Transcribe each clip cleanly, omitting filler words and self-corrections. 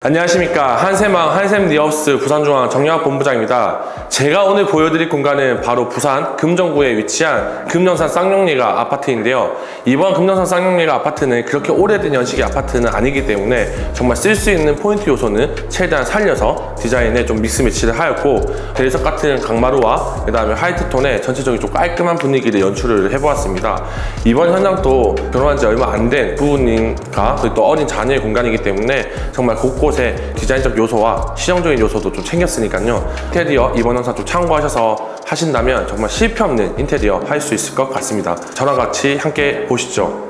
안녕하십니까. 한샘왕 한샘리하우스 부산중앙 정영학본부장입니다. 제가 오늘 보여드릴 공간은 바로 부산 금정구에 위치한 금정산 쌍용리가 아파트인데요. 이번 금정산 쌍용리가 아파트는 그렇게 오래된 연식의 아파트는 아니기 때문에 정말 쓸 수 있는 포인트 요소는 최대한 살려서 디자인에 좀 믹스 매치를 하였고, 대리석 같은 강마루와 그 다음에 화이트톤의 전체적인 좀 깔끔한 분위기를 연출을 해보았습니다. 이번 현장도 결혼한 지 얼마 안 된 부부님과 또 어린 자녀의 공간이기 때문에 정말 곳곳에 디자인적 요소와 실용적인 요소도 좀 챙겼으니까요. 인테리어 이번 영상 좀 참고하셔서 하신다면 정말 실패 없는 인테리어 할 수 있을 것 같습니다. 저랑 같이 함께 보시죠.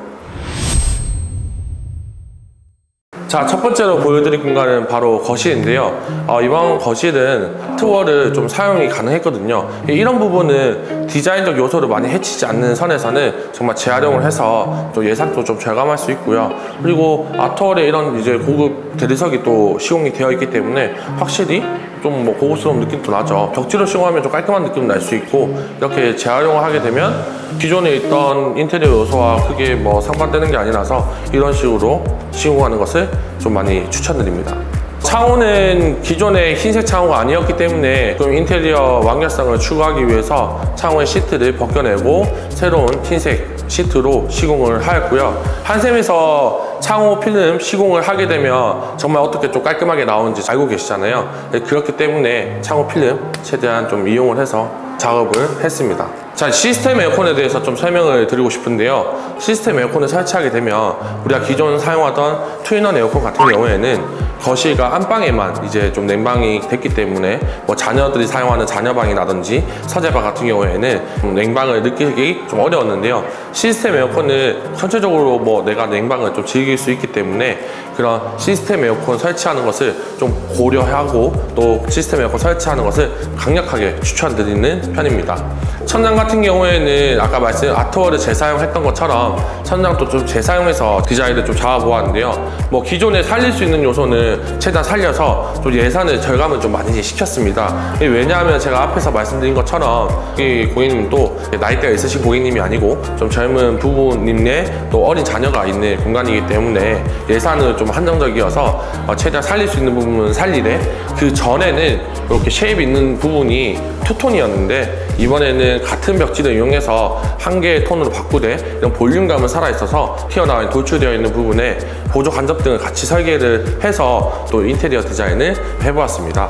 자, 첫 번째로 보여드릴 공간은 바로 거실인데요. 이번 거실은 트월을 좀 사용이 가능했거든요. 이런 부분은 디자인적 요소를 많이 해치지 않는 선에서는 정말 재활용을 해서 좀 예산도 좀 절감할 수 있고요. 그리고 아트월에 이런 이제 고급 대리석이 또 시공이 되어 있기 때문에 확실히 좀 고급스러운 느낌도 나죠. 벽지로 시공하면 좀 깔끔한 느낌도 날 수 있고, 이렇게 재활용을 하게 되면 기존에 있던 인테리어 요소와 크게 상반되는 게 아니라서 이런 식으로 시공하는 것을 좀 많이 추천드립니다. 창호는 기존의 흰색 창호가 아니었기 때문에 좀 인테리어 완결성을 추구하기 위해서 창호의 시트를 벗겨내고 새로운 흰색 시트로 시공을 하였고요. 한샘에서 창호 필름 시공을 하게 되면 정말 어떻게 좀 깔끔하게 나오는지 알고 계시잖아요. 그렇기 때문에 창호 필름 최대한 좀 이용을 해서 작업을 했습니다. 자, 시스템 에어컨에 대해서 좀 설명을 드리고 싶은데요. 시스템 에어컨을 설치하게 되면 우리가 기존 사용하던 투인원 에어컨 같은 경우에는 거실과 안방에만 이제 좀 냉방이 됐기 때문에 자녀들이 사용하는 자녀방이라든지 서재방 같은 경우에는 냉방을 느끼기 좀 어려웠는데요. 시스템 에어컨은 전체적으로 내가 냉방을 좀 즐길 수 있기 때문에 그런 시스템 에어컨 설치하는 것을 좀 고려하고 또 시스템 에어컨 설치하는 것을 강력하게 추천드리는 편입니다. 천장 같은 경우에는 아까 말씀 아트월을 재사용했던 것처럼 천장도 좀 재사용해서 디자인을 좀 잡아보았는데요. 기존에 살릴 수 있는 요소는 최대한 살려서 좀 예산을 절감을 좀 많이 시켰습니다. 왜냐하면 제가 앞에서 말씀드린 것처럼 이 고객님도 나이대가 있으신 고객님이 아니고 좀 젊은 부부님네 또 어린 자녀가 있는 공간이기 때문에 예산은 좀 한정적이어서 최대한 살릴 수 있는 부분은 살리되, 그 전에는 이렇게 쉐입 있는 부분이 투톤이었는데 이번에는 같은 벽지를 이용해서 한 개의 톤으로 바꾸되 이런 볼륨감은 살아있어서 튀어나와 돌출되어 있는 부분에 보조 간접 등을 같이 설계를 해서 또 인테리어 디자인을 해보았습니다.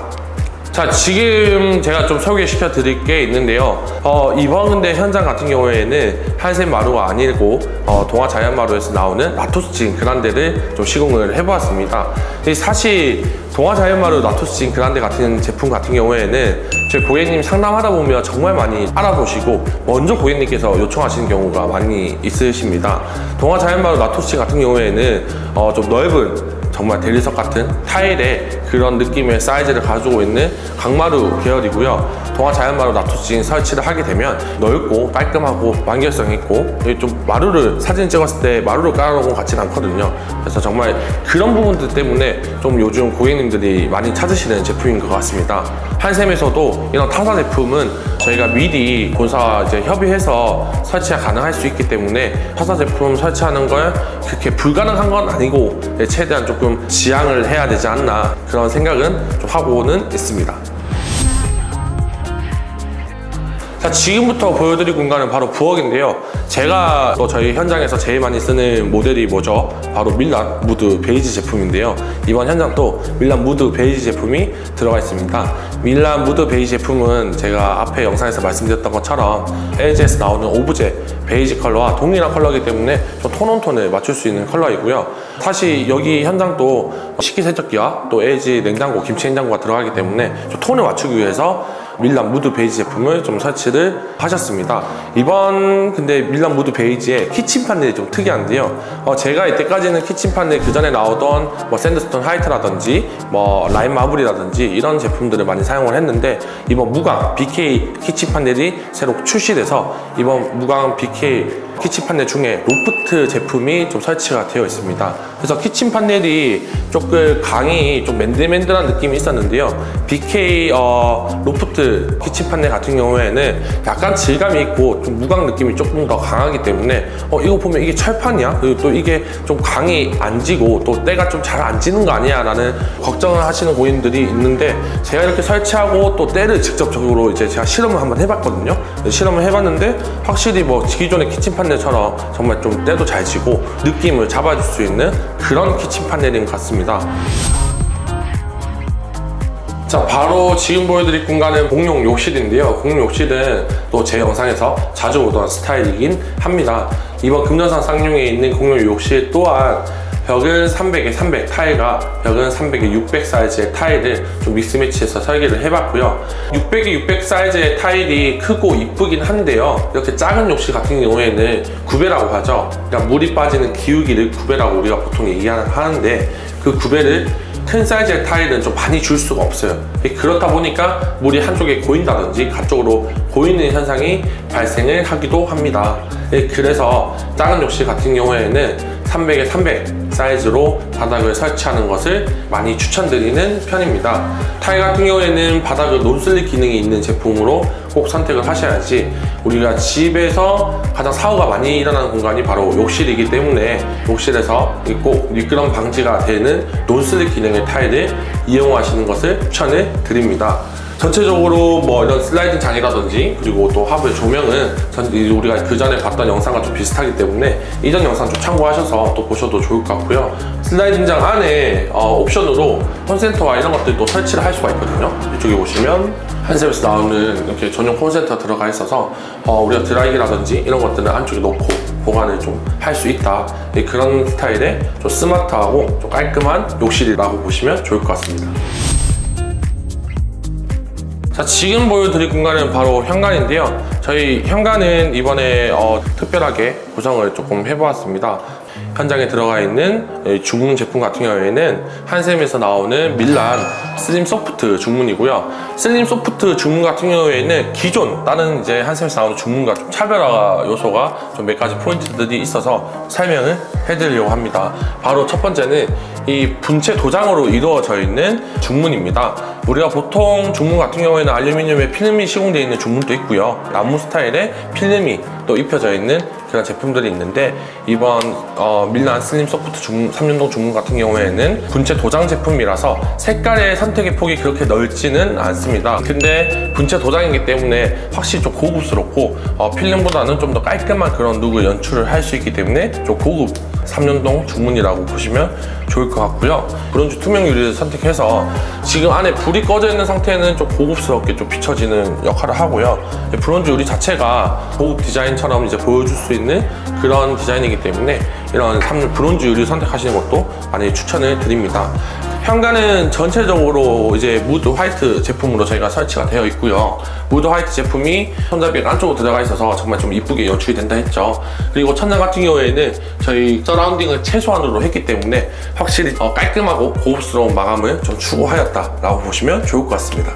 자, 지금 제가 좀 소개시켜 드릴 게 있는데요. 이번 근데 현장 같은 경우에는 한샘 마루가 아니고 동아 자연마루에서 나오는 라토스진 그란데를 좀 시공을 해보았습니다. 사실 동아 자연마루 라토스진 그란데 같은 제품 같은 경우에는 저희 고객님 상담하다 보면 정말 많이 알아보시고 먼저 고객님께서 요청하시는 경우가 많이 있으십니다. 동아 자연마루 라토스진 같은 경우에는 좀 넓은 정말 대리석 같은 타일의 그런 느낌의 사이즈를 가지고 있는 강마루 계열이고요. 동아 자연마루 라토스진 설치를 하게 되면 넓고 깔끔하고 완결성 있고, 좀 마루를 사진 찍었을 때 마루를 깔아놓은 것 같지는 않거든요. 그래서 정말 그런 부분들 때문에 좀 요즘 고객님들이 많이 찾으시는 제품인 것 같습니다. 한샘에서도 이런 타사 제품은 저희가 미리 본사와 이제 협의해서 설치가 가능할 수 있기 때문에 타사 제품 설치하는 걸 그렇게 불가능한 건 아니고 최대한 조금 지양을 해야 되지 않나 그런 생각은 좀 하고는 있습니다. 자, 지금부터 보여드릴 공간은 바로 부엌인데요. 제가 저희 현장에서 제일 많이 쓰는 모델이 뭐죠? 바로 밀란 무드 베이지 제품인데요. 이번 현장도 밀란 무드 베이지 제품이 들어가 있습니다. 밀란 무드 베이지 제품은 제가 앞에 영상에서 말씀드렸던 것처럼 LG에서 나오는 오브제 베이지 컬러와 동일한 컬러이기 때문에 좀 톤온톤을 맞출 수 있는 컬러이고요. 사실 여기 현장도 식기세척기와 또 LG 냉장고, 김치 냉장고가 들어가기 때문에 좀 톤을 맞추기 위해서 밀란 무드 베이지 제품을 좀 설치를 하셨습니다. 이번 근데 밀란 무드 베이지의 키친판들이 좀 특이한데요. 제가 이때까지는 키친판들 그 전에 나오던 샌드스톤 화이트라든지 라인 마블이라든지 이런 제품들을 많이 사용을 했는데, 이번 무광 BK 키친판들이 새로 출시돼서 이번 무광 BK 키친 판넬 중에 로프트 제품이 좀 설치가 되어 있습니다. 그래서 키친 판넬이 조금 강이 좀 맨들맨들한 느낌이 있었는데요. BK 로프트 키친 판넬 같은 경우에는 약간 질감이 있고 좀 무광 느낌이 조금 더 강하기 때문에 이거 보면 이게 철판이야? 그리고 또 이게 좀 강이 안 지고 또 때가 좀 잘 안 지는 거 아니야? 라는 걱정을 하시는 고객님들이 있는데, 제가 이렇게 설치하고 또 때를 직접적으로 이제 제가 실험을 한번 해봤거든요. 실험을 해봤는데 확실히 뭐 기존의 키친 판넬처럼 정말 좀 때도 잘 지고 느낌을 잡아줄 수 있는 그런 키친 판넬인 것 같습니다. 자, 바로 지금 보여드릴 공간은 공용 욕실인데요. 공용 욕실은 또 제 영상에서 자주 오던 스타일이긴 합니다. 이번 금전산 쌍용에 있는 공용 욕실 또한 벽은 300에 300 타일과 벽은 300에 600 사이즈의 타일을 좀 믹스매치해서 설계를 해봤고요. 600에 600 사이즈의 타일이 크고 이쁘긴 한데요. 이렇게 작은 욕실 같은 경우에는 구배라고 하죠. 그러니까 물이 빠지는 기울기를 구배라고 우리가 보통 얘기하는데, 그 구배를 큰 사이즈의 타일은 좀 많이 줄 수가 없어요. 그렇다 보니까 물이 한쪽에 고인다든지 가쪽으로 고이는 현상이 발생을 하기도 합니다. 그래서 작은 욕실 같은 경우에는 300에 300 사이즈로 바닥을 설치하는 것을 많이 추천드리는 편입니다. 타일 같은 경우에는 바닥을 논슬립 기능이 있는 제품으로 꼭 선택을 하셔야지, 우리가 집에서 가장 사고가 많이 일어나는 공간이 바로 욕실이기 때문에 욕실에서 꼭 미끄럼 방지가 되는 논슬립 기능의 타일을 이용하시는 것을 추천을 드립니다. 전체적으로 뭐 이런 슬라이딩 장이라든지 그리고 또 하부의 조명은 우리가 그 전에 봤던 영상과 좀 비슷하기 때문에 이전 영상 좀 참고하셔서 또 보셔도 좋을 것 같고요. 슬라이딩 장 안에 옵션으로 콘센터와 이런 것들도 설치를 할 수가 있거든요. 이쪽에 보시면 한샘에서 나오는 이렇게 전용 콘센터가 들어가 있어서 우리가 드라이기라든지 이런 것들은 안쪽에 넣고 보관을 좀 할 수 있다. 그런 스타일의 좀 스마트하고 좀 깔끔한 욕실이라고 보시면 좋을 것 같습니다. 자, 지금 보여드릴 공간은 바로 현관인데요. 저희 현관은 이번에 특별하게 구성을 조금 해보았습니다. 현장에 들어가 있는 중문 제품 같은 경우에는 한샘에서 나오는 밀란 슬림 소프트 중문이고요. 슬림 소프트 중문 같은 경우에는 기존 다른 이제 한샘에서 나오는 중문과 좀 차별화 요소가 좀 몇 가지 포인트들이 있어서 설명을 해드리려고 합니다. 바로 첫 번째는 이 분체 도장으로 이루어져 있는 중문입니다. 우리가 보통 중문 같은 경우에는 알루미늄에 필름이 시공되어 있는 중문도 있고요. 나무 스타일의 필름이 또 입혀져 있는 그런 제품들이 있는데, 이번 밀란 슬림 소프트 3연동 중문 같은 경우에는 분체 도장 제품이라서 색깔의 선택의 폭이 그렇게 넓지는 않습니다. 근데 분체 도장이기 때문에 확실히 좀 고급스럽고 필름보다는 좀 더 깔끔한 그런 룩을 연출을 할 수 있기 때문에 좀 고급 3연동 중문이라고 보시면 좋을 것 같고요. 브론즈 투명 유리를 선택해서 지금 안에 불이 꺼져 있는 상태는 좀 고급스럽게 좀 비춰지는 역할을 하고요. 브론즈 유리 자체가 고급 디자인처럼 이제 보여줄 수 있는 그런 디자인이기 때문에 이런 브론즈 유리 선택하시는 것도 많이 추천을 드립니다. 현관은 전체적으로 이제 무드 화이트 제품으로 저희가 설치가 되어 있고요. 무드 화이트 제품이 손잡이가 안쪽으로 들어가 있어서 정말 좀 이쁘게 연출이 된다 했죠. 그리고 천장 같은 경우에는 저희 서라운딩을 최소한으로 했기 때문에 확실히 깔끔하고 고급스러운 마감을 좀 추구하였다라고 보시면 좋을 것 같습니다.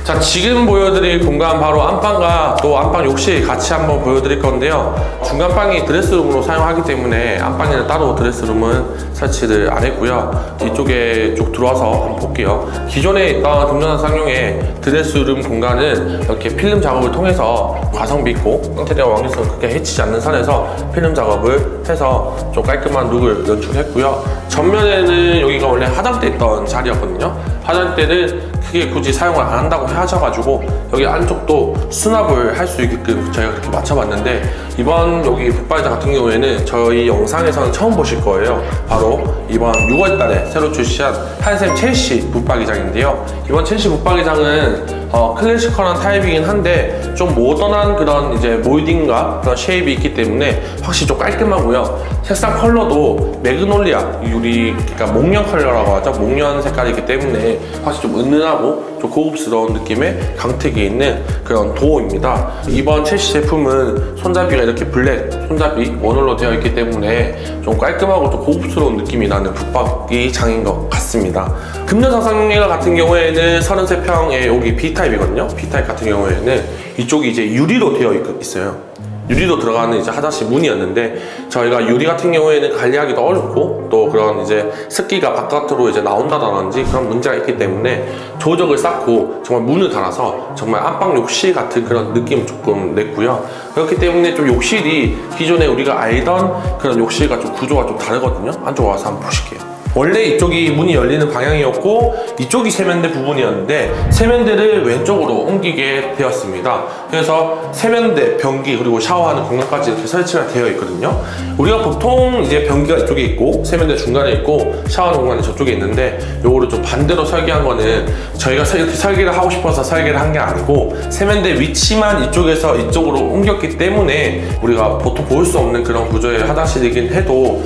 자, 지금 보여드릴 공간 바로 안방과 또 안방 욕실 같이 한번 보여드릴 건데요. 중간방이 드레스룸으로 사용하기 때문에 안방에는 따로 드레스룸은 설치를 안 했고요. 이쪽에 쭉 들어와서 한번 볼게요. 기존에 있던 금전산 쌍용의 드레스룸 공간은 이렇게 필름 작업을 통해서 가성비 있고 인테리어 완성성을 크게 해치지 않는 선에서 필름 작업을 해서 좀 깔끔한 룩을 연출했고요. 전면에는 여기가 원래 화장대 있던 자리였거든요. 화장대를 크게 굳이 사용을 안 한다고 하셔가지고 여기 안쪽도 수납을 할 수 있게끔 저희가 그렇게 맞춰봤는데, 이번 여기 붙박이장 같은 경우에는 저희 영상에서는 처음 보실 거예요. 바로 이번 6월달에 새로 출시한 한샘 첼시 붙박이장인데요. 이번 첼시 붙박이장은 클래시컬한 타입이긴 한데 좀 모던한 그런 이제 몰딩과 그런 쉐입이 있기 때문에 확실히 좀 깔끔하고요. 색상 컬러도 매그놀리아 유리, 그러니까 목련 컬러라고 하죠. 목련 색깔이기 때문에 확실히 좀 은은하고 좀 고급스러운 느낌의 강택이 있는 그런 도어입니다. 이번 첼시 제품은 손잡이가 이렇게 블랙 손잡이 원홀로 되어 있기 때문에 좀 깔끔하고 또 고급스러운 느낌이 나는 붙박이 장인 것 같습니다. 금년 상상리가 같은 경우에는 33평에 여기 B타입이거든요. B타입 같은 경우에는 이쪽이 이제 유리로 되어 있어요. 유리로 들어가는 이제 화장실 문이었는데, 저희가 유리 같은 경우에는 관리하기도 어렵고 또 그런 이제 습기가 바깥으로 이제 나온다든지 그런 문제가 있기 때문에 조적을 쌓고 정말 문을 달아서 정말 안방 욕실 같은 그런 느낌을 조금 냈고요. 그렇기 때문에 좀 욕실이 기존에 우리가 알던 그런 욕실과 좀 구조가 좀 다르거든요. 안쪽 와서 한번 보실게요. 원래 이쪽이 문이 열리는 방향이었고 이쪽이 세면대 부분이었는데 세면대를 왼쪽으로 옮기게 되었습니다. 그래서 세면대, 변기 그리고 샤워하는 공간까지 이렇게 설치가 되어 있거든요. 우리가 보통 이제 변기가 이쪽에 있고 세면대 중간에 있고 샤워하는 공간이 저쪽에 있는데, 요거를 좀 반대로 설계한 거는 저희가 이렇게 설계를 하고 싶어서 설계를 한 게 아니고 세면대 위치만 이쪽에서 이쪽으로 옮겼기 때문에 우리가 보통 볼 수 없는 그런 구조의 화장실이긴 해도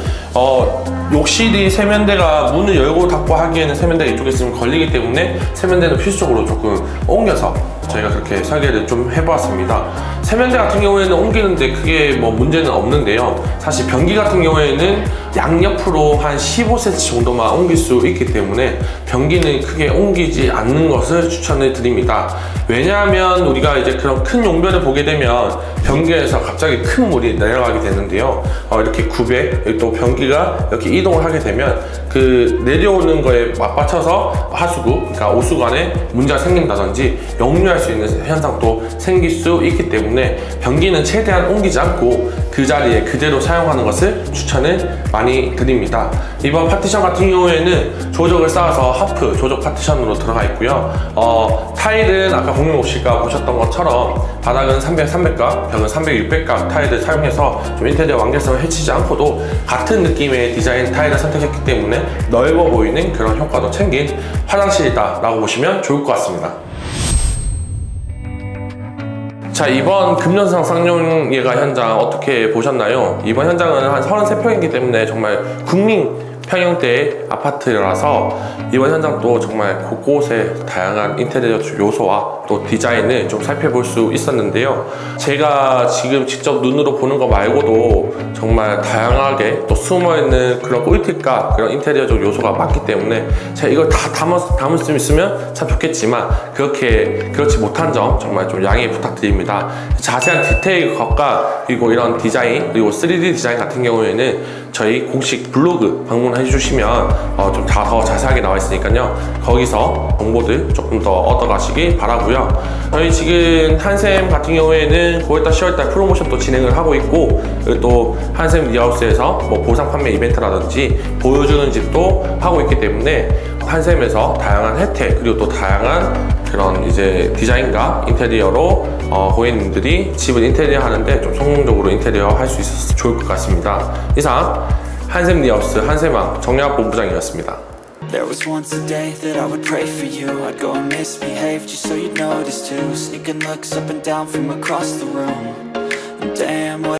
욕실이 세면대가 문을 열고 닫고 하기에는 세면대가 이쪽에 있으면 걸리기 때문에 세면대는 필수적으로 조금 옮겨서 저희가 그렇게 설계를 좀 해보았습니다. 세면대 같은 경우에는 옮기는데 크게 뭐 문제는 없는데요. 사실 변기 같은 경우에는 양옆으로 한 15cm 정도만 옮길 수 있기 때문에 변기는 크게 옮기지 않는 것을 추천을 드립니다. 왜냐하면 우리가 이제 그런 큰 용변을 보게 되면 변기에서 갑자기 큰 물이 내려가게 되는데요. 이렇게 굽에 또 변기가 이렇게 이동을 하게 되면 그 내려오는 거에 맞받쳐서 하수구, 그러니까 오수관에 문제가 생긴다든지 역류할 수 있는 현상도 생길 수 있기 때문에 변기는 최대한 옮기지 않고 그 자리에 그대로 사용하는 것을 추천을 많이 드립니다. 이번 파티션 같은 경우에는 조적을 쌓아서 하프 조적 파티션으로 들어가 있고요. 타일은 아까 공용 옵실과 보셨던 것처럼 바닥은 300, 300각, 벽은 300, 600각 타일을 사용해서 좀 인테리어 완결성을 해치지 않고도 같은 느낌의 디자인 타일을 선택했기 때문에 넓어 보이는 그런 효과도 챙긴 화장실이다 라고 보시면 좋을 것 같습니다. 자, 이번 금년상 쌍용예가 현장 어떻게 보셨나요? 이번 현장은 한 33평이기 때문에 정말 국민 평형대의 아파트라서 이번 현장도 정말 곳곳에 다양한 인테리어 요소와 또 디자인을 좀 살펴볼 수 있었는데요. 제가 지금 직접 눈으로 보는 거 말고도 정말 다양하게 또 숨어있는 그런 꿀팁과 그런 인테리어적 요소가 많기 때문에 제가 이걸 다 담을 수 있으면 참 좋겠지만 그렇지 못한 점 정말 좀 양해 부탁드립니다. 자세한 디테일과 그리고 이런 디자인 그리고 3D 디자인 같은 경우에는 저희 공식 블로그 방문해 주시면 좀 더 자세하게 나와 있으니까요. 거기서 정보들 조금 더 얻어가시기 바라고요. 저희 지금 한샘 같은 경우에는 9월달 10월달 프로모션도 진행을 하고 있고, 또 한샘 리하우스에서 뭐 보상 판매 이벤트라든지 보여주는 집도 하고 있기 때문에 한샘에서 다양한 혜택 그리고 또 다양한 그런 이제 디자인과 인테리어로 고객님들이 집을 인테리어 하는데 좀 성공적으로 인테리어 할 수 있어서 좋을 것 같습니다. 이상 한샘 리하우스 한샘왕 정영학 본부장이었습니다. There was once a day that I would pray for you. I'd go and misbehave just so you'd notice too. Sneaking looks up and down from across the room. And damn, what